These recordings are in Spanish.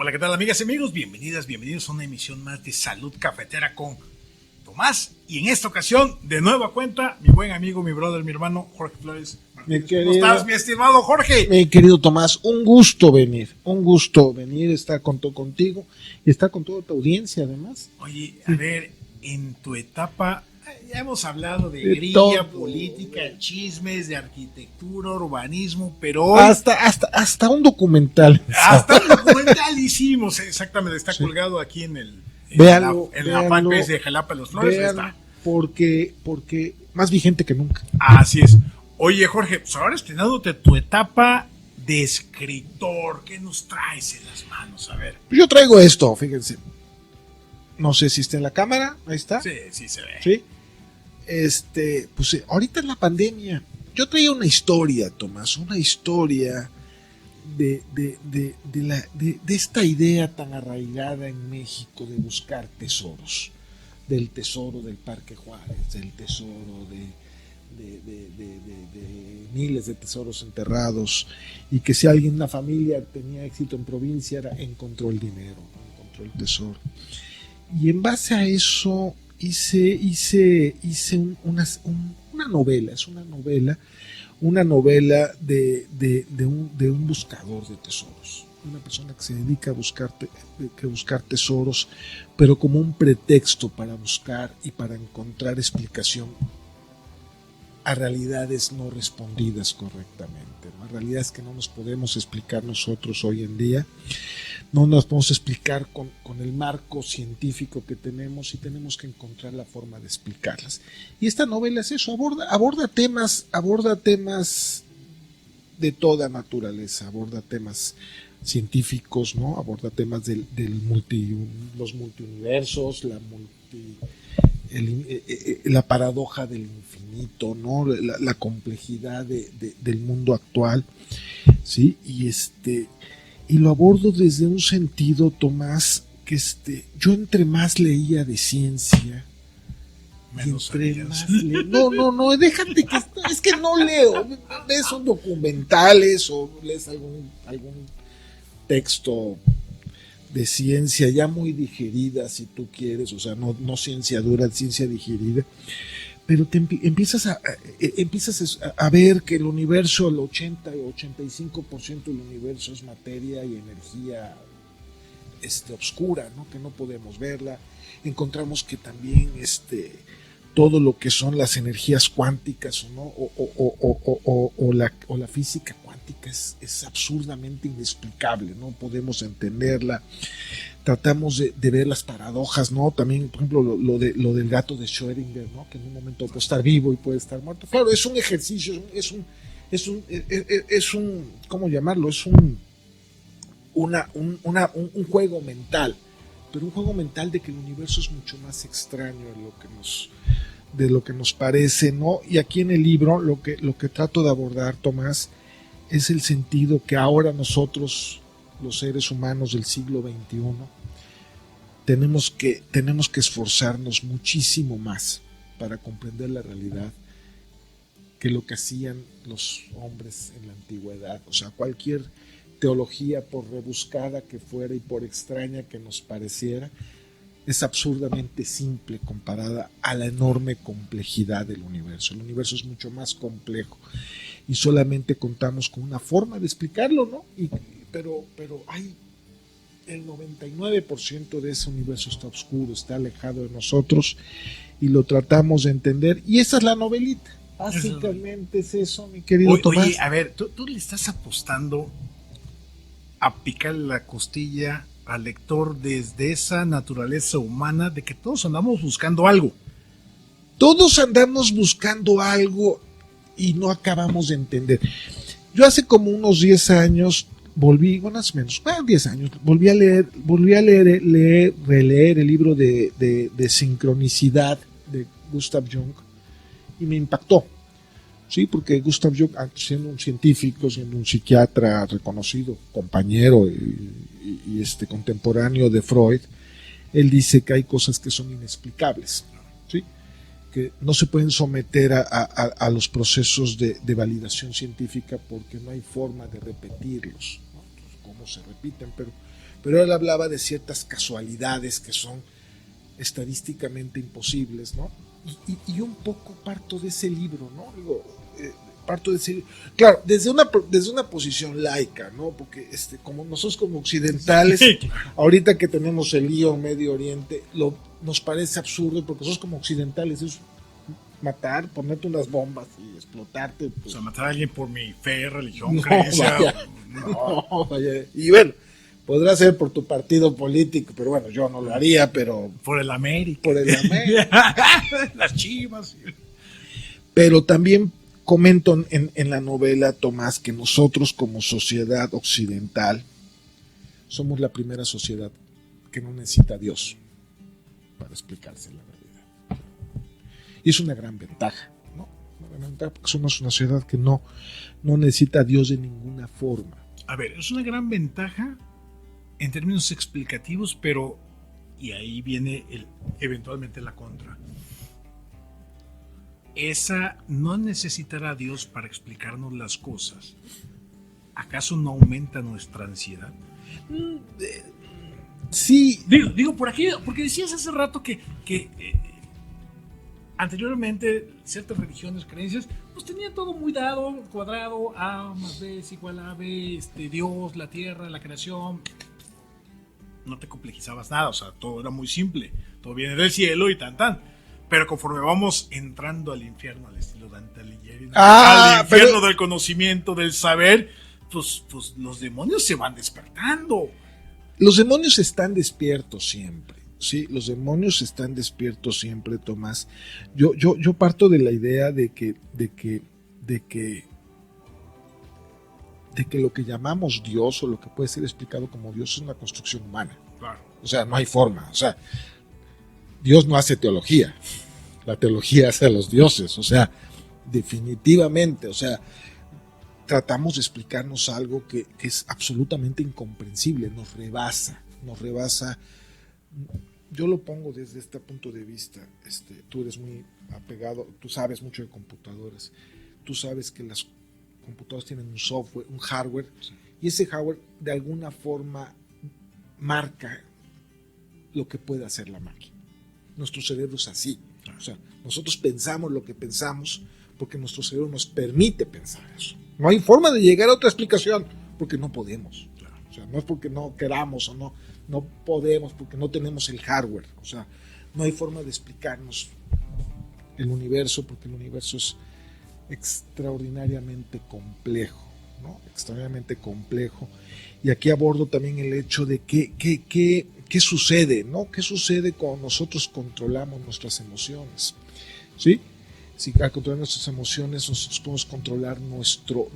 Hola, ¿qué tal, amigas y amigos? Bienvenidas, bienvenidos a una emisión más de Salud Cafetera con Tomás. Y en esta ocasión, de nueva cuenta, mi buen amigo, mi brother, mi hermano, Jorge Flores Martínez. ¿Cómo estás, mi estimado Jorge? Mi querido Tomás, un gusto venir, estar contigo y estar con toda tu audiencia, además. Oye, a ver, en tu etapa, ya hemos hablado de grilla, todo, política, chismes, de arquitectura, urbanismo, pero hoy... Hasta un documental. Hasta un documental hicimos, exactamente, está colgado aquí en el... Véanlo, en la fanpage de Jalapa Los Flores. Está. Porque más vigente que nunca. Así es. Oye, Jorge, pues ahora estrenándote tu etapa de escritor, ¿qué nos traes en las manos? A ver. Yo traigo esto, fíjense. No sé si está en la cámara, ahí está. Sí, sí se ve. Sí. Pues ahorita en la pandemia, yo traía una historia, Tomás, una historia de esta idea tan arraigada en México de buscar tesoros, del tesoro del Parque Juárez, del tesoro de miles de tesoros enterrados, y que si alguien, una familia tenía éxito en provincia, encontró el dinero, encontró el tesoro. Y en base a eso hice una novela, es una novela de un buscador de tesoros, una persona que se dedica a buscar tesoros, pero como un pretexto para buscar y para encontrar explicación a realidades no respondidas correctamente, ¿no? A realidades que no nos podemos explicar nosotros hoy en día, no nos podemos explicar con el marco científico que tenemos, y tenemos que encontrar la forma de explicarlas. Y esta novela es eso, aborda temas de toda naturaleza, aborda temas científicos, ¿no? Aborda temas los multiuniversos, la paradoja del infinito, ¿no? La complejidad del mundo actual, ¿sí? Y lo abordo desde un sentido, Tomás, que yo entre más leía de ciencia, menos no, déjate que es que no leo, ves son documentales o lees algún texto de ciencia ya muy digerida, si tú quieres, o sea, no ciencia dura, ciencia digerida, pero empiezas a ver que el universo, el 80 o 85% del universo es materia y energía oscura, ¿no? Que no podemos verla. Encontramos que también todo lo que son las energías cuánticas, ¿no? o la física cuántica es absurdamente inexplicable, no podemos entenderla. Tratamos de ver las paradojas, ¿no? También, por ejemplo, lo del gato de Schrödinger, ¿no? Que en un momento puede estar vivo y puede estar muerto. Claro, es un ejercicio, es un ¿cómo llamarlo? Es un juego mental, pero un juego mental de que el universo es mucho más extraño de lo que nos parece, ¿no? Y aquí en el libro lo que trato de abordar, Tomás, es el sentido que ahora nosotros, los seres humanos del siglo XXI, tenemos que esforzarnos muchísimo más para comprender la realidad que lo que hacían los hombres en la antigüedad. O sea, cualquier teología, por rebuscada que fuera y por extraña que nos pareciera, es absurdamente simple comparada a la enorme complejidad del universo. El universo es mucho más complejo y solamente contamos con una forma de explicarlo, ¿no? Pero hay el 99% de ese universo está oscuro, está alejado de nosotros, y lo tratamos de entender, y esa es la novelita. Básicamente es eso, mi querido Tomás. Oye, a ver, tú le estás apostando a picar la costilla al lector desde esa naturaleza humana de que todos andamos buscando algo. Todos andamos buscando algo y no acabamos de entender. Yo hace como unos 10 años volví, bueno, más o menos, 10 años, volví a releer el libro de sincronicidad de Gustav Jung, y me impactó. Sí, porque Gustav Jung, siendo un científico, siendo un psiquiatra reconocido, compañero y contemporáneo de Freud, él dice que hay cosas que son inexplicables, ¿sí? Que no se pueden someter a los procesos de validación científica porque no hay forma de repetirlos, ¿no? Entonces, cómo se repiten, pero él hablaba de ciertas casualidades que son estadísticamente imposibles, ¿no? Y un poco parto de ese libro, ¿no? Digo, parto de ese, claro, desde una posición laica, ¿no? Porque como nosotros como occidentales, ahorita que tenemos el lío en Medio Oriente, nos parece absurdo, porque nosotros como occidentales es matar, ponerte unas bombas y explotarte. Pues. O sea, matar a alguien por mi fe, religión, creencia. Vaya. Y bueno, podrá ser por tu partido político, pero bueno, yo no lo haría, pero... Por el América. Por el América. Las Chivas. Pero también comento en la novela, Tomás, que nosotros como sociedad occidental somos la primera sociedad que no necesita a Dios para explicarse la realidad. Y es una gran ventaja, ¿no? Una gran ventaja porque somos una sociedad que no necesita a Dios de ninguna forma. A ver, es una gran ventaja en términos explicativos, pero, y ahí viene eventualmente la contra. Esa no necesitar a Dios para explicarnos las cosas, ¿acaso no aumenta nuestra ansiedad? Sí. Digo por aquí, porque decías hace rato que anteriormente ciertas religiones, creencias, pues tenía todo muy dado, cuadrado, A más B es igual a B, Dios, la tierra, la creación. No te complejizabas nada, o sea, todo era muy simple, todo viene del cielo y tan. Pero conforme vamos entrando al infierno, al estilo Dante Alighieri, al infierno del conocimiento, del saber, pues los demonios se van despertando. Los demonios están despiertos siempre, ¿sí? Los demonios están despiertos siempre, Tomás. Yo parto de la idea de que lo que llamamos Dios o lo que puede ser explicado como Dios es una construcción humana. Claro. O sea, no hay forma. O sea, Dios no hace teología. La teología hace a los dioses. O sea, definitivamente. O sea, tratamos de explicarnos algo que es absolutamente incomprensible. Nos rebasa. Yo lo pongo desde este punto de vista. Tú eres muy apegado, tú sabes mucho de computadoras. Tú sabes que las computadoras tienen un software, un hardware, sí. Y ese hardware de alguna forma marca lo que puede hacer la máquina. Nuestro cerebro es así. O sea, nosotros pensamos lo que pensamos porque nuestro cerebro nos permite pensar eso. No hay forma de llegar a otra explicación porque no podemos. O sea, no es porque no queramos o no podemos, porque no tenemos el hardware. O sea, no hay forma de explicarnos el universo porque el universo es extraordinariamente complejo, ¿no? Extraordinariamente complejo. Y aquí abordo también el hecho de qué sucede, ¿no? ¿Qué sucede cuando nosotros controlamos nuestras emociones? ¿Sí? Si al controlar nuestras emociones nosotros podemos controlar nuestro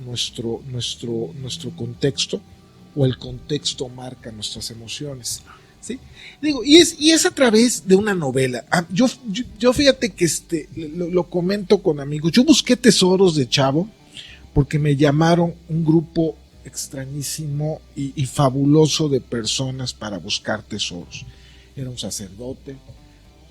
contexto, o el contexto marca nuestras emociones. ¿Sí? Digo, y es a través de una novela. Yo fíjate que lo comento con amigos. Yo busqué tesoros de chavo porque me llamaron un grupo extrañísimo y fabuloso de personas para buscar tesoros. Era un sacerdote,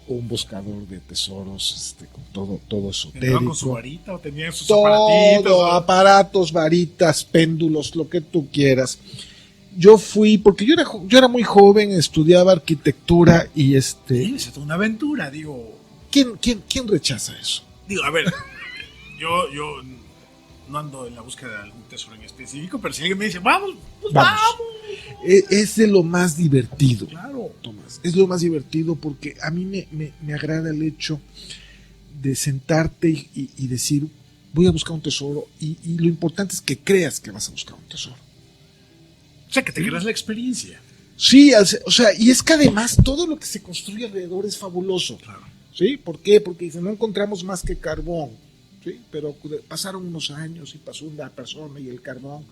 un buscador de tesoros, con todo esotérico. ¿Tenían con su varita o tenían sus aparatitos? Aparatos, varitas, péndulos, lo que tú quieras. Yo fui, porque yo era muy joven, estudiaba arquitectura y Es una aventura, digo. ¿Quién rechaza eso? Digo, a ver, yo no ando en la búsqueda de algún tesoro en específico, pero si alguien me dice, vamos, pues vamos. Es de lo más divertido. Claro. Tomás, es lo más divertido porque a mí me agrada el hecho de sentarte y decir, voy a buscar un tesoro y lo importante es que creas que vas a buscar un tesoro. O sea, que te creas la experiencia. Sí, o sea, y es que además todo lo que se construye alrededor es fabuloso. Claro. ¿Sí? ¿Por qué? Porque dicen, no encontramos más que carbón. ¿Sí? Pero pasaron unos años y pasó una persona y el carbón,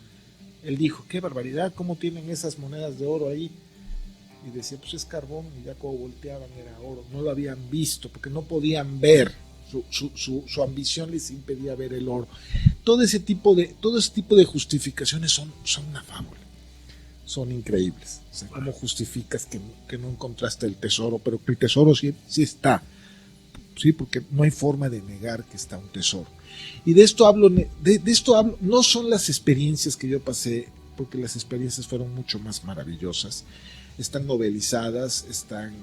él dijo, qué barbaridad, ¿cómo tienen esas monedas de oro ahí? Y decía, pues es carbón, y ya como volteaban era oro. No lo habían visto porque no podían ver. Su ambición les impedía ver el oro. Todo ese tipo de justificaciones son una fábula. Son increíbles. O sea, ¿cómo justificas que no encontraste el tesoro? Pero que el tesoro sí está. Sí, porque no hay forma de negar que está un tesoro. Y de esto hablo, no son las experiencias que yo pasé porque las experiencias fueron mucho más maravillosas. Están novelizadas, están,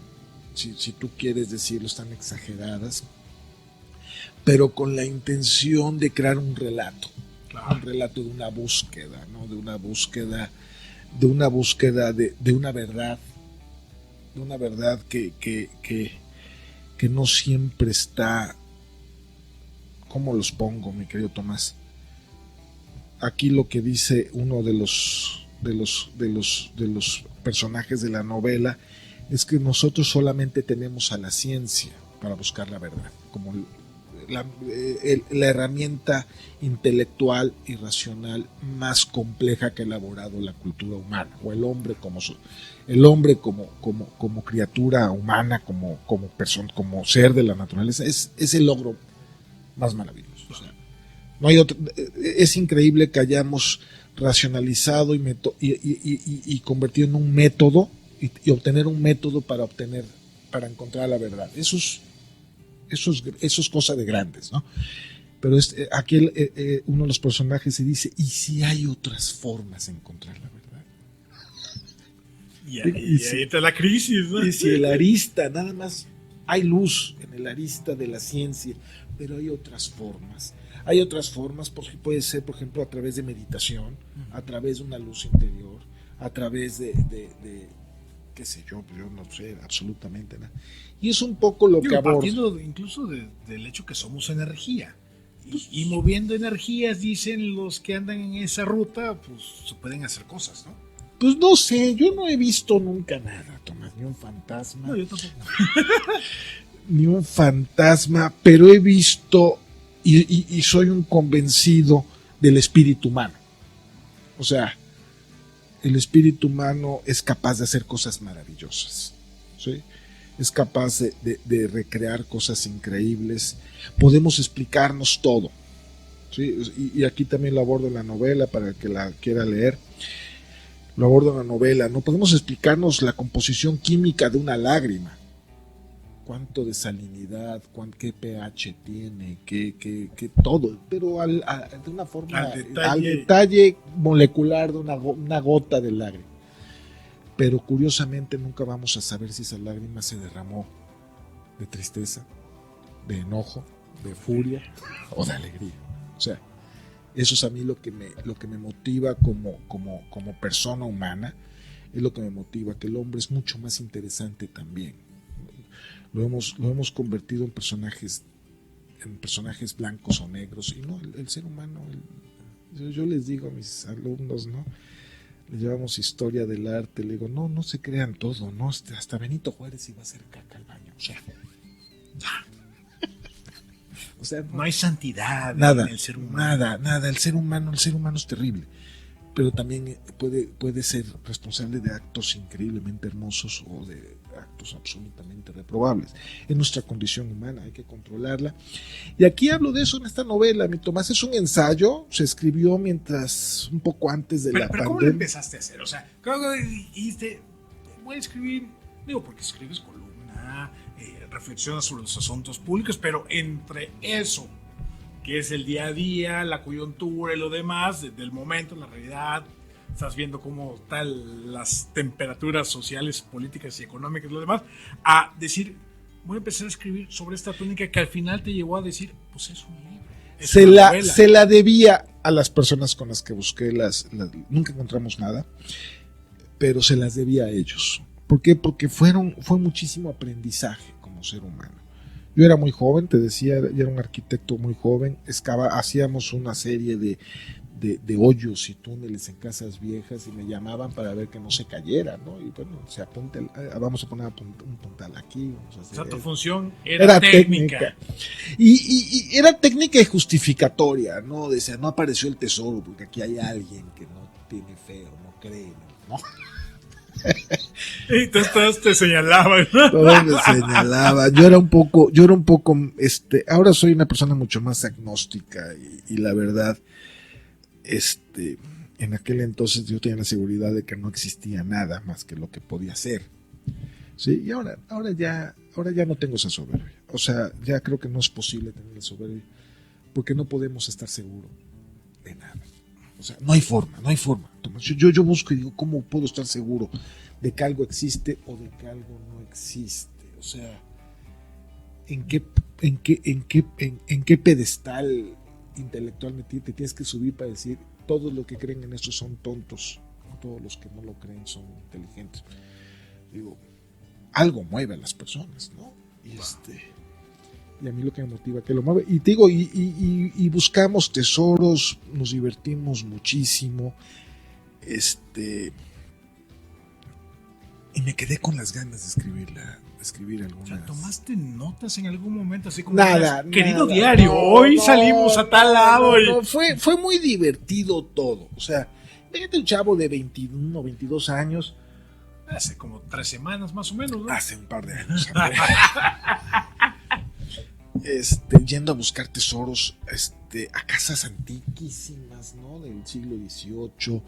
si tú quieres decirlo, están exageradas, pero con la intención de crear un relato. Claro. Un relato de una búsqueda, ¿no? De una búsqueda de una verdad, que no siempre está. ¿Cómo los pongo, mi querido Tomás? Aquí lo que dice uno de los personajes de la novela es que nosotros solamente tenemos a la ciencia para buscar la verdad, como la herramienta intelectual y racional más compleja que ha elaborado la cultura humana, o el hombre como criatura humana, como persona, como ser de la naturaleza, es el logro más maravilloso. O sea, no hay otro. Es increíble que hayamos racionalizado y convertido en un método y obtener un método para encontrar la verdad. Eso es cosa de grandes, ¿no? Pero aquí uno de los personajes se dice, ¿y si hay otras formas de encontrar la verdad? Y ahí está la crisis, ¿no? Y si el arista, nada más hay luz en el arista de la ciencia, pero hay otras formas. Hay otras formas, porque puede ser, por ejemplo, a través de meditación, a través de una luz interior, a través de qué sé yo no sé absolutamente nada. Y es un poco lo que aborda. Partiendo incluso del hecho que somos energía. Y moviendo energías, dicen los que andan en esa ruta, pues se pueden hacer cosas, ¿no? Pues no sé, yo no he visto nunca nada, Tomás, ni un fantasma. No, yo tampoco. Ni un fantasma, pero he visto y soy un convencido del espíritu humano. O sea, el espíritu humano es capaz de hacer cosas maravillosas, ¿sí? Es capaz de recrear cosas increíbles. Podemos explicarnos todo, ¿sí? Y aquí también lo abordo en la novela para el que la quiera leer. Lo abordo en la novela. No podemos explicarnos la composición química de una lágrima. Cuánto de salinidad, qué pH tiene, qué todo, pero de una forma al detalle molecular de una gota de lágrima. Pero curiosamente nunca vamos a saber si esa lágrima se derramó de tristeza, de enojo, de furia o de alegría. O sea, eso es a mí lo que me motiva como persona humana, es lo que me motiva, que el hombre es mucho más interesante también. Lo hemos convertido en personajes blancos o negros, y no, el ser humano, yo les digo a mis alumnos, ¿no? Le llevamos historia del arte, le digo, no se crean todo, ¿no? Hasta Benito Juárez iba a hacer caca al baño, o sea, no hay santidad nada, en el ser humano. Nada, el ser humano es terrible, pero también puede ser responsable de actos increíblemente hermosos o de actos absolutamente reprobables. Es nuestra condición humana, hay que controlarla. Y aquí hablo de eso en esta novela, mi Tomás, es un ensayo, se escribió un poco antes de la pandemia. ¿Cómo lo empezaste a hacer? O sea, ¿cómo dijiste, voy a escribir? Digo, porque escribes columna, reflexionas sobre los asuntos públicos, pero entre eso, que es el día a día, la coyuntura y lo demás, del momento, la realidad, estás viendo cómo están las temperaturas sociales, políticas y económicas y lo demás, a decir, voy a empezar a escribir sobre esta tónica que al final te llevó a decir, pues es un libro. Se la debía a las personas con las que busqué, nunca encontramos nada, pero se las debía a ellos. ¿Por qué? Porque fue muchísimo aprendizaje como ser humano. Yo era muy joven, te decía, ya era un arquitecto muy joven, hacíamos una serie de hoyos y túneles en casas viejas y me llamaban para ver que no se cayera, ¿no? Y bueno, vamos a poner un puntal aquí. Vamos a hacer, o sea, tu función era técnica. Y era técnica y justificatoria, ¿no? Decía, no apareció el tesoro porque aquí hay alguien que no tiene fe o no cree, ¿no? Y todos te señalaban, ¿no? Todos me señalaban. Yo era un poco, ahora soy una persona mucho más agnóstica y la verdad, en aquel entonces yo tenía la seguridad de que no existía nada más que lo que podía ser. Sí, y ahora ya no tengo esa soberbia. O sea, ya creo que no es posible tener la soberbia porque no podemos estar seguros de nada. O sea, no hay forma. Tomás, yo busco y digo, ¿cómo puedo estar seguro de que algo existe o de que algo no existe? O sea, ¿en qué pedestal intelectual te tienes que subir para decir todos los que creen en esto son tontos, todos los que no lo creen son inteligentes? Digo, algo mueve a las personas, ¿no? Y a mí lo que me motiva que lo mueve. Y te digo, y buscamos tesoros, nos divertimos muchísimo. Y me quedé con las ganas de escribir algunas. O sea, ¿tomaste notas en algún momento así como nada, querido nada, diario? Hoy salimos a tal lado. Fue muy divertido todo. O sea, fíjate, un chavo de 21, 22 años. Hace como 3 semanas más o menos, ¿no? Hace un par de años. Yendo a buscar tesoros a casas antiquísimas, ¿no? Del siglo XVIII.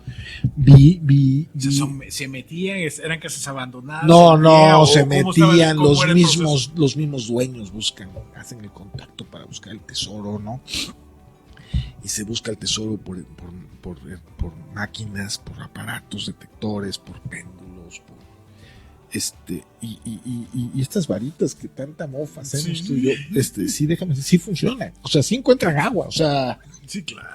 Se metían, eran casas abandonadas. No, se metían los mismos dueños, hacen el contacto para buscar el tesoro, ¿no? Y se busca el tesoro por máquinas, por aparatos detectores, por péndulos, y estas varitas que tanta mofa hacemos tú y yo, sí, déjame decir, sí funcionan, o sea, sí encuentran agua, o sea, sí, claro,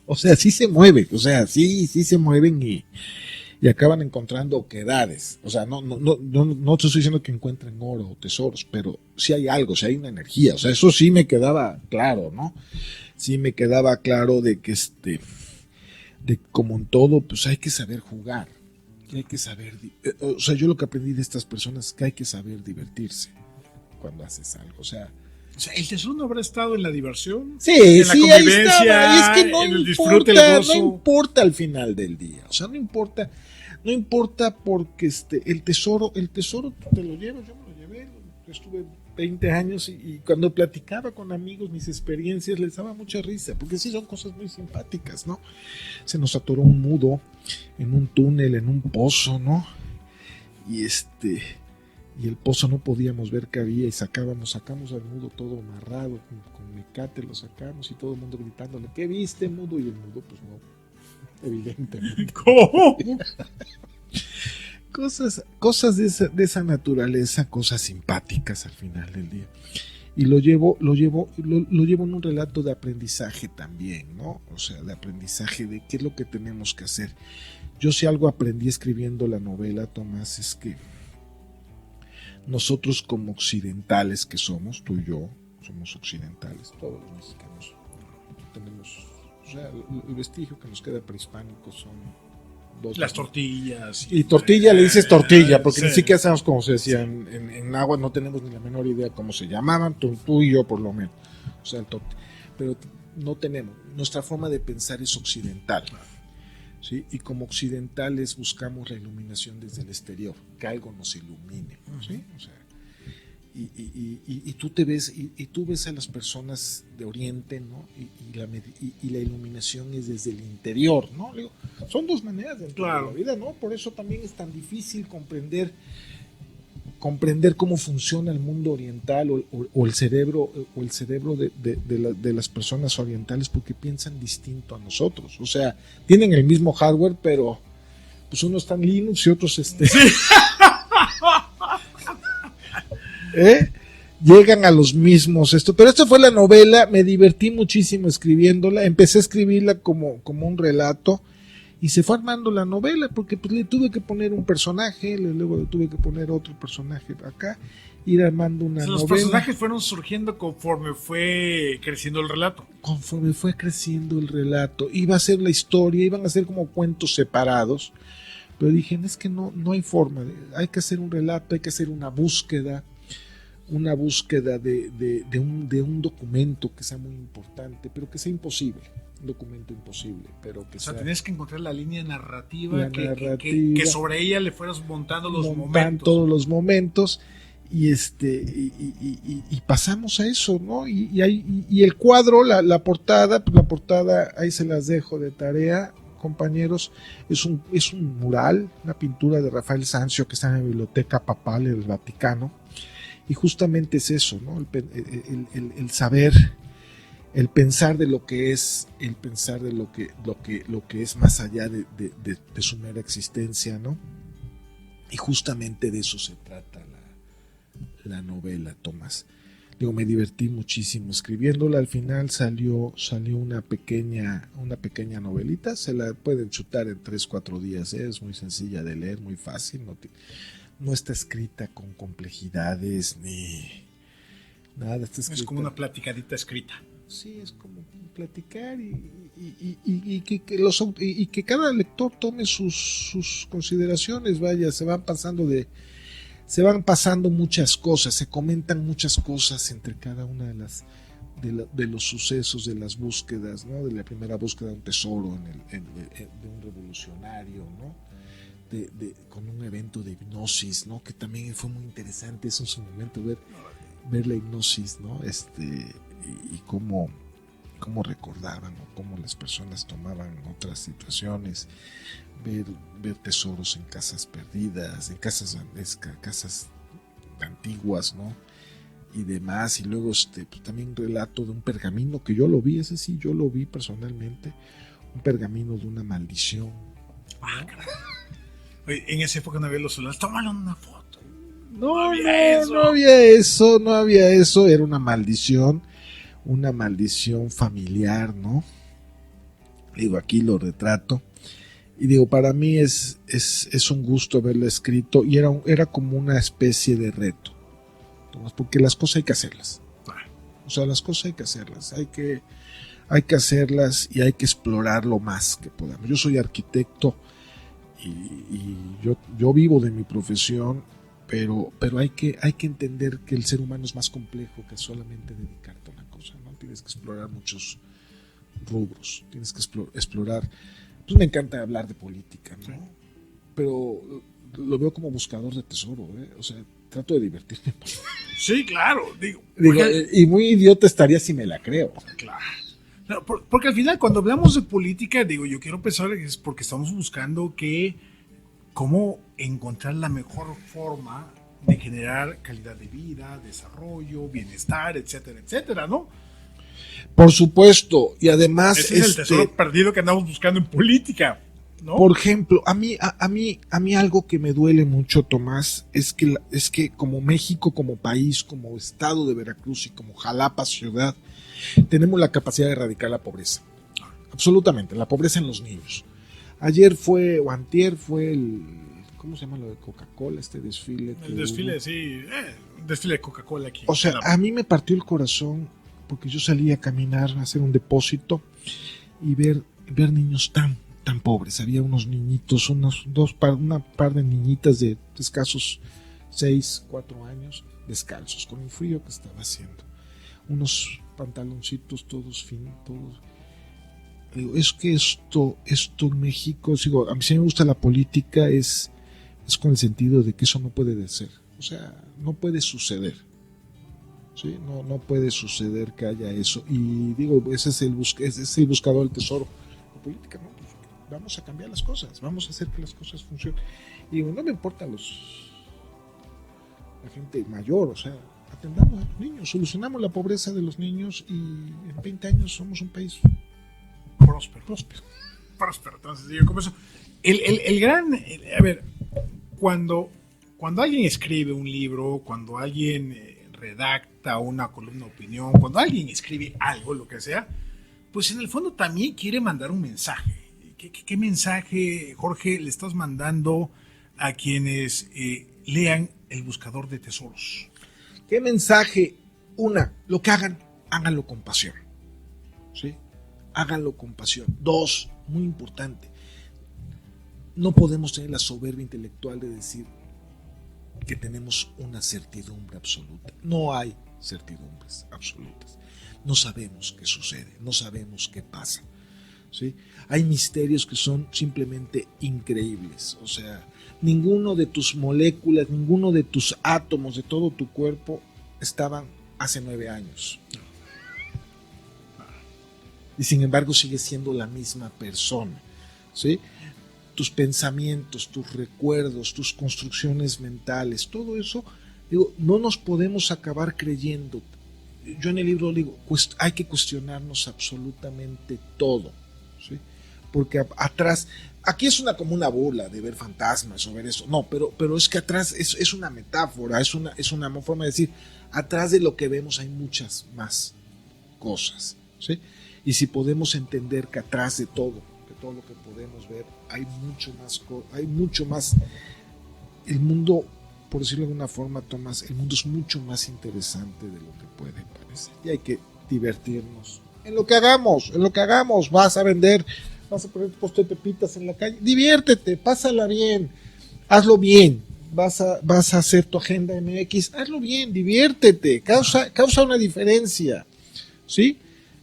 o sea, sí se mueven, o sea, sí se mueven y acaban encontrando oquedades, o sea, no te estoy diciendo que encuentren oro o tesoros, pero sí hay algo, sí hay una energía, o sea, eso sí me quedaba claro, ¿no? Sí me quedaba claro de que de como en todo, pues hay que saber jugar. Hay que saber, o sea, yo lo que aprendí de estas personas es que hay que saber divertirse cuando haces algo, o sea, el tesoro no habrá estado en la diversión, sí, en la convivencia, ahí estaba. Es que no en el importa, disfrute, el gozo. No importa al final del día, o sea, no importa porque el tesoro tú te lo llevas, yo me lo llevé, estuve 20 años y cuando platicaba con amigos mis experiencias les daba mucha risa, porque sí son cosas muy simpáticas, ¿no? Se nos atoró un mudo en un túnel, en un pozo, ¿no? Y el pozo no podíamos ver qué había y sacamos al mudo todo amarrado, con mecate lo sacamos y todo el mundo gritándole, ¿qué viste, mudo? Y el mudo, pues no, evidentemente. ¿Cómo? Cosas de esa naturaleza, cosas simpáticas al final del día. Y lo llevo en un relato de aprendizaje también, ¿no? O sea, de aprendizaje de qué es lo que tenemos que hacer. Yo si algo aprendí escribiendo la novela, Tomás, es que nosotros como occidentales que somos, tú y yo, somos occidentales, todos los mexicanos, tenemos, o sea, el vestigio que nos queda prehispánico son las tortillas. Y tortilla le dices tortilla, porque ni siquiera sabemos cómo se decía. En agua no tenemos ni la menor idea cómo se llamaban, tú y yo por lo menos. O sea, pero no tenemos. Nuestra forma de pensar es occidental. ¿Sí? Y como occidentales buscamos la iluminación desde el exterior, que algo nos ilumine. ¿Sí? O sea, y tú te ves y tú ves a las personas de Oriente, ¿no? Y la iluminación es desde el interior, ¿no? Digo, son dos maneras de entender la vida, ¿no? Por eso también es tan difícil comprender cómo funciona el mundo oriental o el cerebro de las personas orientales, porque piensan distinto a nosotros. O sea, tienen el mismo hardware, pero pues unos están Linux y otros llegan a los mismos pero esta fue la novela, me divertí muchísimo escribiéndola, empecé a escribirla como un relato y se fue armando la novela porque pues le tuve que poner un personaje, luego le tuve que poner otro personaje acá, ir armando una novela. Los personajes fueron surgiendo conforme fue creciendo el relato. Conforme fue creciendo el relato, iba a ser la historia, iban a ser como cuentos separados, pero dije, es que no hay forma, hay que hacer un relato, hay que hacer una búsqueda de un documento que sea muy importante, pero que sea imposible, un documento imposible, pero que sea... tenías que encontrar la línea narrativa, que sobre ella le fueras montando momentos. Todos los momentos, y pasamos a eso, ¿no? Y el cuadro, la portada, ahí se las dejo de tarea, compañeros, es un mural, una pintura de Rafael Sanzio que está en la Biblioteca Papal del Vaticano. Y justamente es eso, ¿no? El saber el pensar de lo que es, el pensar de lo que es más allá de su mera existencia, ¿no? Y justamente de eso se trata la novela, Tomás. Digo, me divertí muchísimo escribiéndola. Al final salió una pequeña novelita. Se la pueden chutar en 3-4 días. Es muy sencilla de leer, muy fácil. No está escrita con complejidades ni nada. Está escrita, es como una platicadita escrita. Sí, es como platicar y que cada lector tome sus consideraciones. Vaya, se van pasando muchas cosas, se comentan muchas cosas entre cada una de los sucesos, de las búsquedas, ¿no? De la primera búsqueda de un tesoro de un revolucionario, ¿no? Con un evento de hipnosis, ¿no? Que también fue muy interesante eso en su momento, ver la hipnosis, ¿no? Y cómo recordaban o cómo las personas tomaban otras situaciones, ver tesoros en casas perdidas, en casas antiguas, ¿no? Y demás, y luego pues, también un relato de un pergamino que yo lo vi, ese sí, yo lo vi personalmente, un pergamino de una maldición, ¿no? Oye, en esa época no había los celulares, tómale una foto. No había eso, era una maldición familiar, ¿no? Digo, aquí lo retrato. Y digo, para mí es un gusto haberlo escrito y era como una especie de reto, porque las cosas hay que hacerlas. O sea, las cosas hay que hacerlas, hay que hacerlas y hay que explorar lo más que podamos. Yo soy arquitecto y yo vivo de mi profesión, pero hay que entender que el ser humano es más complejo que solamente dedicarte a una cosa, ¿no? Tienes que explorar muchos rubros, tienes que explorar. Pues me encanta hablar de política, ¿no? Sí. Pero lo veo como buscador de tesoro, ¿eh? O sea, trato de divertirme. Sí, claro. Digo, y muy idiota estaría si me la creo. Claro. No, porque al final, cuando hablamos de política, digo, yo quiero pensar que es porque estamos buscando cómo encontrar la mejor forma de generar calidad de vida, desarrollo, bienestar, etcétera, etcétera, ¿no? Por supuesto, y además ese es el tesoro perdido que andamos buscando en política, ¿no? Por ejemplo, a mí algo que me duele mucho, Tomás, es que como México, como país, como estado de Veracruz y como Jalapa ciudad, tenemos la capacidad de erradicar la pobreza. Absolutamente, la pobreza en los niños. Ayer o antier fue ¿cómo se llama lo de Coca-Cola? Este desfile. El desfile, sí, desfile de Coca-Cola aquí. O sea, a mí me partió el corazón porque yo salí a caminar, a hacer un depósito y ver niños tan pobres. Había unos niñitos, una par de niñitas de escasos 6-4 años, descalzos, con el frío que estaba haciendo. Unos pantaloncitos todos finos, todos. Digo, es que esto en México, digo, a mí sí me gusta la política, es con el sentido de que eso no puede ser. O sea, no puede suceder. ¿Sí? No puede suceder que haya eso. Y digo, ese es el buscador del tesoro. La política, ¿no? Pues vamos a cambiar las cosas, vamos a hacer que las cosas funcionen. Y digo, no me importa la gente mayor, o sea, atendamos a los niños, solucionamos la pobreza de los niños y en 20 años somos un país próspero. Entonces, digo, como eso. El gran. A ver, cuando alguien escribe un libro, cuando alguien redacta una columna de opinión, cuando alguien escribe algo, lo que sea, pues en el fondo también quiere mandar un mensaje. ¿Qué mensaje, Jorge, le estás mandando a quienes lean El Buscador de Tesoros? ¿Qué mensaje? Lo que hagan, háganlo con pasión. ¿Sí? Háganlo con pasión. 2, muy importante, no podemos tener la soberbia intelectual de decir que tenemos una certidumbre absoluta. No hay certidumbres absolutas. No sabemos qué sucede, no sabemos qué pasa. ¿Sí? Hay misterios que son simplemente increíbles. O sea, ninguno de tus moléculas, ninguno de tus átomos, de todo tu cuerpo estaban hace 9 años. Y sin embargo sigues siendo la misma persona. ¿Sí? Tus pensamientos, tus recuerdos, tus construcciones mentales, todo eso, digo, no nos podemos acabar creyendo yo en el libro digo, pues hay que cuestionarnos absolutamente todo, ¿sí? Porque atrás, aquí es como una burla de ver fantasmas o ver eso, no, pero es que atrás es una metáfora, es una forma de decir, atrás de lo que vemos hay muchas más cosas, ¿sí? Y si podemos entender que atrás de todo lo que podemos ver, hay mucho más, el mundo, por decirlo de alguna forma, Tomás, el mundo es mucho más interesante de lo que puede parecer. Y hay que divertirnos. En lo que hagamos, vas a vender, vas a poner puesto de pepitas en la calle, diviértete, pásala bien, hazlo bien. Vas a hacer tu agenda MX, hazlo bien, diviértete, causa una diferencia, ¿sí?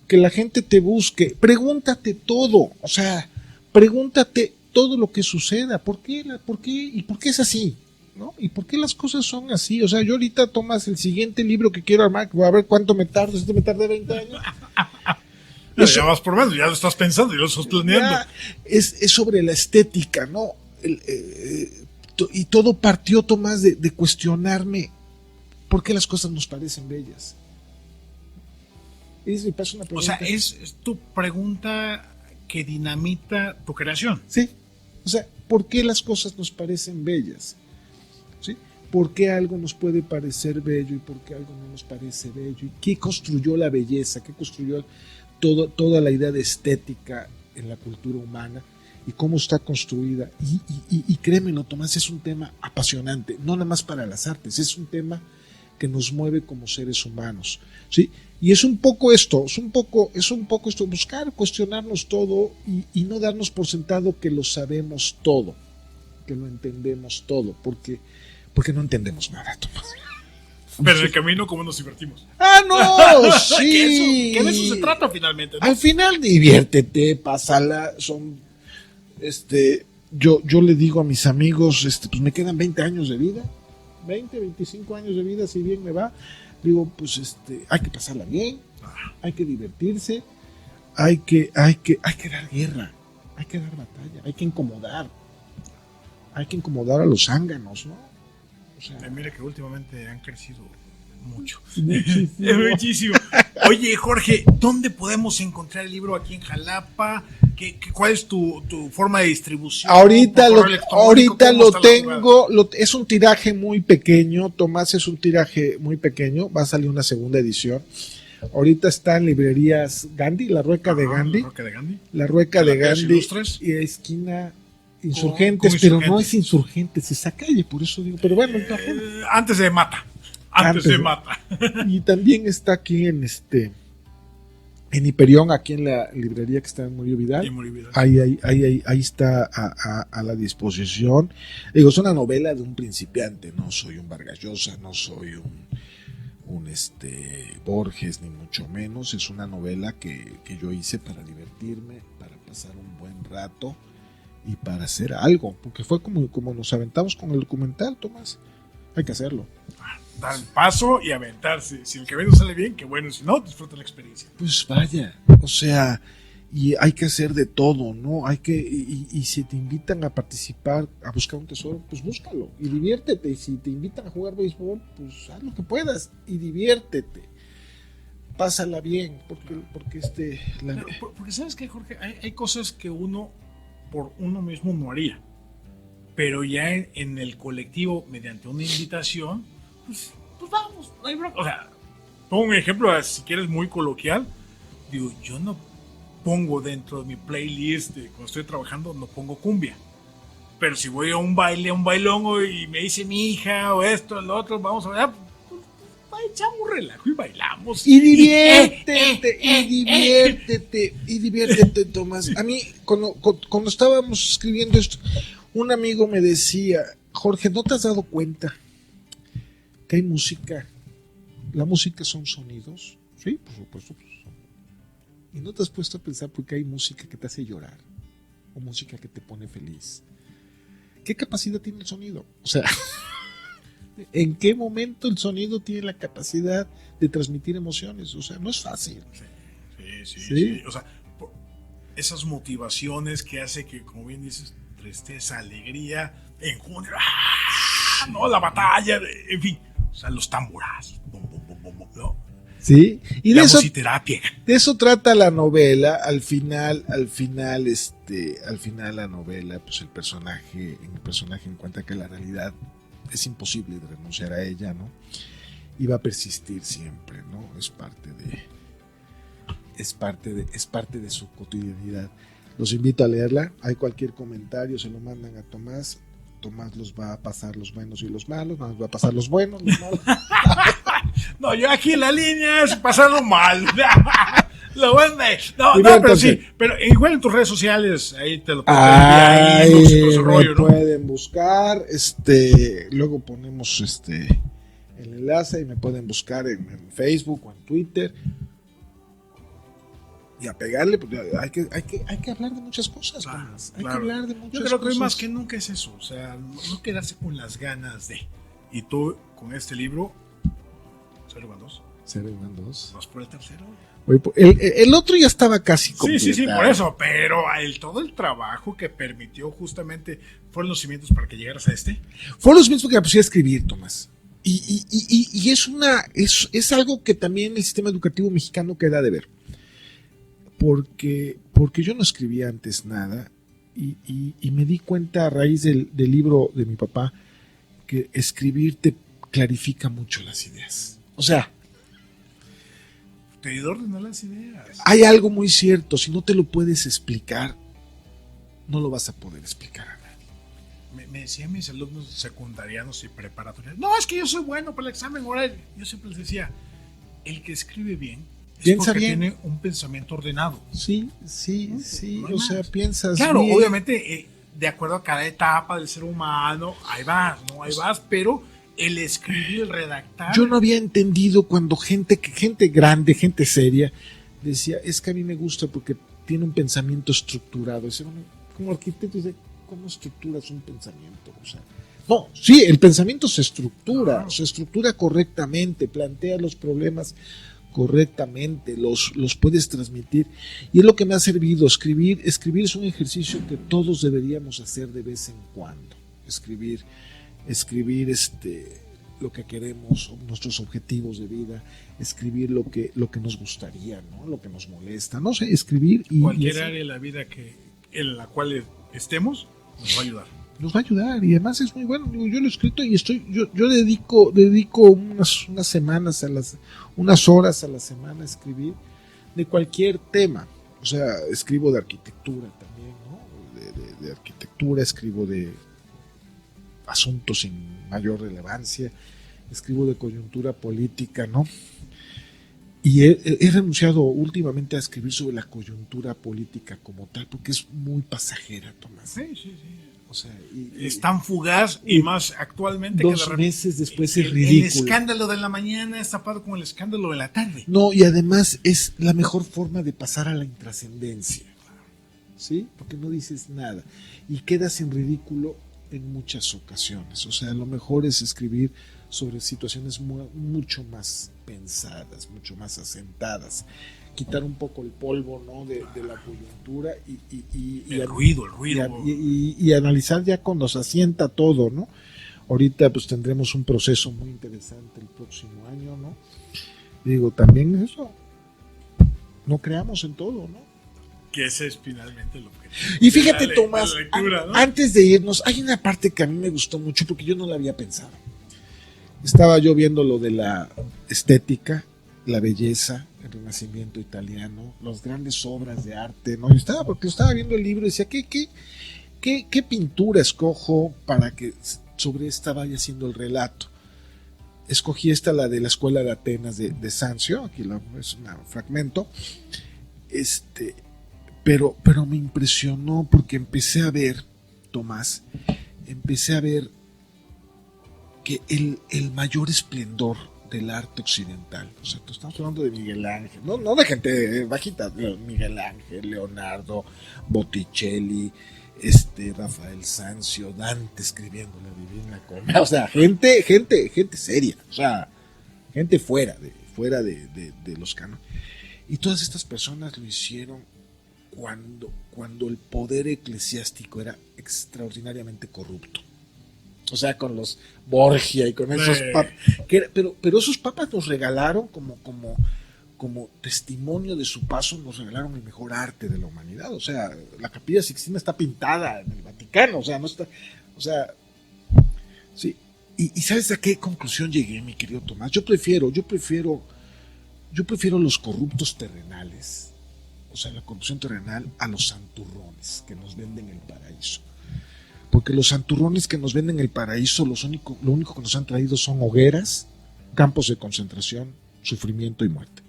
Que la gente te busque, pregúntate todo, o sea, pregúntate todo lo que suceda, ¿por qué es así? ¿No? ¿Y por qué las cosas son así? O sea, yo ahorita, Tomás, el siguiente libro que quiero armar, voy a ver cuánto me tardo, si me tardé 20 años. Ya vas por menos, ya lo estás pensando, ya lo estás planeando. Es sobre la estética, ¿no? Y todo partió, Tomás, de cuestionarme por qué las cosas nos parecen bellas. Es una pregunta. O sea, es tu pregunta que dinamita tu creación. Sí. O sea, ¿por qué las cosas nos parecen bellas? ¿Sí? ¿Por qué algo nos puede parecer bello y por qué algo no nos parece bello? ¿Y qué construyó la belleza? ¿Qué construyó toda la idea de estética en la cultura humana? Y cómo está construida. Y créemelo, Tomás, es un tema apasionante, no nada más para las artes, es un tema que nos mueve como seres humanos, ¿sí? Y es un poco esto, buscar cuestionarnos todo y no darnos por sentado que lo sabemos todo, que lo entendemos todo, porque no entendemos nada, Tomás. Pero en el camino, ¿cómo nos divertimos? ¡Ah, no! Sí. Que de eso se trata finalmente, ¿no? Al final, diviértete, pásala, yo le digo a mis amigos, pues me quedan 20 años de vida, 25 años de vida, si bien me va, digo, pues hay que pasarla bien, hay que divertirse, hay que dar guerra, hay que dar batalla, hay que incomodar a los zánganos, ¿no? O sea, mira que últimamente han crecido mucho. Muchísimo. Muchísimo. Oye, Jorge, ¿dónde podemos encontrar el libro aquí en Jalapa? ¿Cuál es tu forma de distribución? Ahorita lo tengo, es un tiraje muy pequeño, Tomás, es un tiraje muy pequeño, va a salir una segunda edición. Ahorita está en librerías Gandhi, La Rueca de Gandhi. La Rueca de Gandhi y esquina Insurgentes, pero no es Insurgentes, es esa calle, por eso digo, pero bueno, antes de Mata. Antes de Mata. Y también está aquí en Hiperión, aquí en la librería que está en Murillo Vidal. Ahí está a la disposición. Digo, es una novela de un principiante, no soy un Vargas Llosa, no soy un Borges, ni mucho menos. Es una novela que yo hice para divertirme, para pasar un buen rato y para hacer algo, porque fue como nos aventamos con el documental, Tomás. Hay que hacerlo. Dar el paso y aventarse. Si el camino sale bien, qué bueno. Si no, disfruta la experiencia. Pues vaya, o sea, y hay que hacer de todo, ¿no? Y si te invitan a participar, a buscar un tesoro, pues búscalo y diviértete. Y si te invitan a jugar béisbol, pues haz lo que puedas y diviértete. Pásala bien, porque porque sabes que, Jorge, hay cosas que uno por uno mismo no haría, pero ya en el colectivo, mediante una invitación, pues vamos, no hay bronca. O sea, pongo un ejemplo, si quieres, muy coloquial. Digo, yo no pongo dentro de mi playlist cuando estoy trabajando, no pongo cumbia. Pero si voy a un baile, a un bailongo y me dice mi hija o esto, lo otro, vamos a ver, pues echamos un relajo y bailamos. Y diviértete, Tomás. A mí, cuando estábamos escribiendo esto, un amigo me decía, Jorge, ¿no te has dado cuenta que hay música? La música son sonidos. Sí, por supuesto. Y no te has puesto a pensar porque hay música que te hace llorar o música que te pone feliz. ¿Qué capacidad tiene el sonido? O sea, ¿en qué momento el sonido tiene la capacidad de transmitir emociones? O sea, no es fácil. Sí. O sea, esas motivaciones que hace que, como bien dices, tristeza, alegría, en junio, no, la batalla, en fin, o sea, los tamborazos, ¿no? ¿Sí? Y la musiterapia. De eso trata la novela. Al final la novela, pues el personaje encuentra que la realidad es imposible de renunciar a ella, ¿no? Y va a persistir siempre, ¿no? Es parte de su cotidianidad. Los invito a leerla. Hay cualquier comentario, se lo mandan a Tomás. Tomás los va a pasar los buenos y los malos, nos va a pasar los buenos, los malos. No, yo aquí en la línea es pasarlo mal. Lo bueno, pero sí, pero igual en tus redes sociales, ahí te lo pueden ahí pueden buscar, luego ponemos el enlace y me pueden buscar en Facebook o en Twitter. Y a pegarle, porque hay que hablar de muchas cosas. Hay que hablar de muchas cosas. Yo creo que hoy más que nunca es eso, o sea, no quedarse con las ganas de. Y tú, con este libro, 0-2. 0-2. ¿Vas por el tercero? El otro ya estaba casi completado. Sí, por eso, pero todo el trabajo que permitió justamente fueron los cimientos para que llegaras a este. Fueron los cimientos que me puse a escribir, Tomás. Y es algo que también el sistema educativo mexicano queda de ver. Porque yo no escribía antes nada y me di cuenta a raíz del libro de mi papá que escribir te clarifica mucho las ideas. O sea, te ordena las ideas. Hay algo muy cierto, si no te lo puedes explicar, no lo vas a poder explicar a nadie. Me decían mis alumnos secundarianos y preparatorios, no, es que yo soy bueno para el examen oral. Yo siempre les decía, el que escribe bien piensa bien. Tiene un pensamiento ordenado. Sí. No, o sea, piensas claro, bien. Obviamente, de acuerdo a cada etapa del ser humano, ahí vas, pero el escribir, el redactar. Yo no había entendido cuando gente grande, gente seria, decía, es que a mí me gusta porque tiene un pensamiento estructurado. Dice, bueno, como arquitecto, dice, ¿cómo estructuras un pensamiento? O sea, no, sí, el pensamiento se estructura correctamente, plantea los problemas correctamente, los puedes transmitir, y es lo que me ha servido. Escribir es un ejercicio que todos deberíamos hacer de vez en cuando. Escribir lo que queremos, nuestros objetivos de vida, escribir lo que nos gustaría, ¿no? Lo que nos molesta, no sé, escribir y cualquier área de la vida en la cual estemos nos va a ayudar. Nos va a ayudar, y además es muy bueno. Yo lo he escrito y yo dedico unas semanas unas horas a la semana a escribir de cualquier tema. O sea, escribo de arquitectura también, ¿no? De arquitectura, escribo de asuntos sin mayor relevancia, escribo de coyuntura política, ¿no? Y he renunciado últimamente a escribir sobre la coyuntura política como tal, porque es muy pasajera, Tomás. Sí. O sea, es tan fugaz y más actualmente 2 que meses después es ridículo. El escándalo de la mañana es tapado con el escándalo de la tarde. No, y además es la mejor forma de pasar a la intrascendencia, ¿sí? Porque no dices nada y quedas en ridículo en muchas ocasiones. O sea, lo mejor es escribir sobre situaciones mucho más pensadas, mucho más asentadas, quitar un poco el polvo, ¿no? de la coyuntura y el ruido y analizar ya cuando se asienta todo, ¿no? Ahorita pues tendremos un proceso muy interesante el próximo año, ¿no? Digo, también eso, no creamos en todo, ¿no? Que ese es finalmente lo que... Y fíjate, Tomás, ¿no? Antes de irnos, hay una parte que a mí me gustó mucho porque yo no la había pensado. Estaba yo viendo lo de la estética, la belleza, el Renacimiento italiano, las grandes obras de arte, ¿no? Porque estaba viendo el libro y decía, ¿qué pintura escojo para que sobre esta vaya haciendo el relato? Escogí la de la Escuela de Atenas de Sancio, aquí es un fragmento, pero me impresionó porque empecé a ver, Tomás, que el mayor esplendor del arte occidental, o sea, estamos hablando de Miguel Ángel, no de gente bajita, Miguel Ángel, Leonardo, Botticelli, Rafael Sanzio, Dante escribiendo la Divina Comedia, o sea, gente seria, o sea, gente fuera de los cánones. Y todas estas personas lo hicieron cuando el poder eclesiástico era extraordinariamente corrupto. O sea, con los Borgia y con esos papas. Pero esos papas nos regalaron como testimonio de su paso, nos regalaron el mejor arte de la humanidad. O sea, la Capilla Sixtina está pintada en el Vaticano, o sea, no está, o sea, sí. Y ¿sabes a qué conclusión llegué, mi querido Tomás? Yo prefiero los corruptos terrenales, o sea, la corrupción terrenal, a los santurrones que nos venden el paraíso. Porque los santurrones que nos venden el paraíso, lo único que nos han traído son hogueras, campos de concentración, sufrimiento y muerte.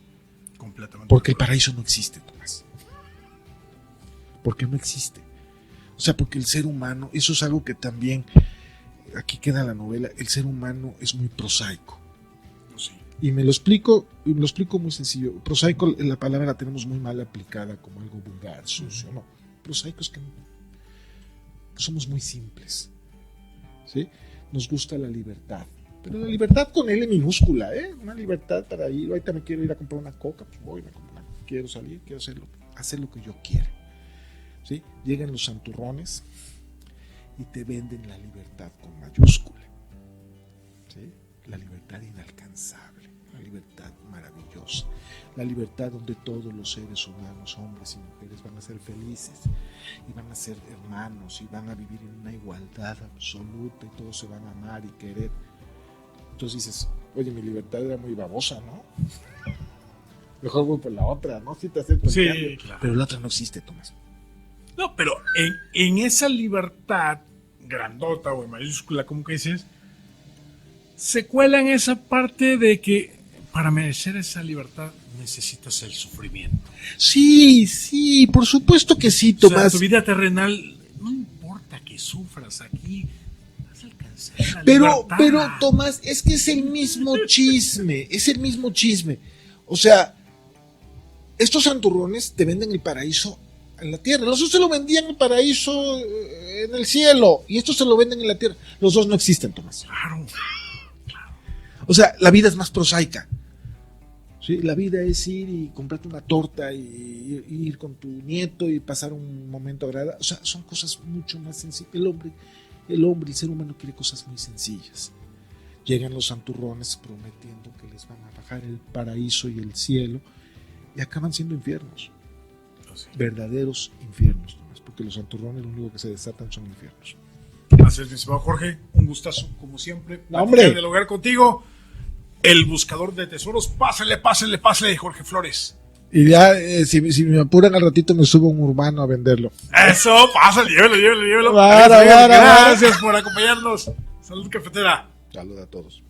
Completamente. Porque el paraíso no existe, Tomás. Porque no existe. O sea, porque el ser humano, eso es algo que también, aquí queda la novela, el ser humano es muy prosaico. Sí. Y me lo explico muy sencillo. Prosaico, la palabra la tenemos muy mal aplicada como algo vulgar, sucio. No, prosaico es que somos muy simples. ¿Sí? Nos gusta la libertad. Pero la libertad con L minúscula, ¿eh? Una libertad para ir, ahorita me quiero ir a comprar una coca, pues voy, quiero salir, quiero hacer lo que yo quiera. ¿Sí? Llegan los santurrones y te venden la libertad con mayúscula. ¿Sí? La libertad inalcanzable, la libertad maravillosa, la libertad donde todos los seres humanos, hombres y mujeres, van a ser felices y van a ser hermanos y van a vivir en una igualdad absoluta y todos se van a amar y querer. Entonces dices, oye, mi libertad era muy babosa, ¿no? Mejor voy por la otra, ¿no? Sí te acepto. Sí, claro. Pero la otra no existe, Tomás. No, pero en esa libertad grandota o en mayúscula, como que dices, se cuela en esa parte de que para merecer esa libertad necesitas el sufrimiento. Sí, por supuesto que sí, Tomás. O sea, tu vida terrenal, no importa que sufras aquí, vas a alcanzar la pero libertad. Tomás, es que es el mismo chisme. O sea, estos santurrones te venden el paraíso en la tierra. Los otros se lo vendían el paraíso en el cielo y estos se lo venden en la tierra. Los dos no existen, Tomás. Claro. O sea, la vida es más prosaica. ¿Sí? La vida es ir y comprarte una torta y ir con tu nieto y pasar un momento agradable. O sea, son cosas mucho más sencillas. El ser humano quiere cosas muy sencillas. Llegan los santurrones prometiendo que les van a bajar el paraíso y el cielo y acaban siendo infiernos. Sí. Verdaderos infiernos, Tomás, porque los santurrones lo único que se desatan son infiernos. Gracias, mi estimado Jorge. Un gustazo, como siempre. No, hombre. Del hogar contigo. El buscador de tesoros. Pásale, Jorge Flores. Y ya, si me apuran al ratito, me subo a un urbano a venderlo. Eso, pásale, llévelo. Gracias Por acompañarnos. Salud cafetera. Salud a todos.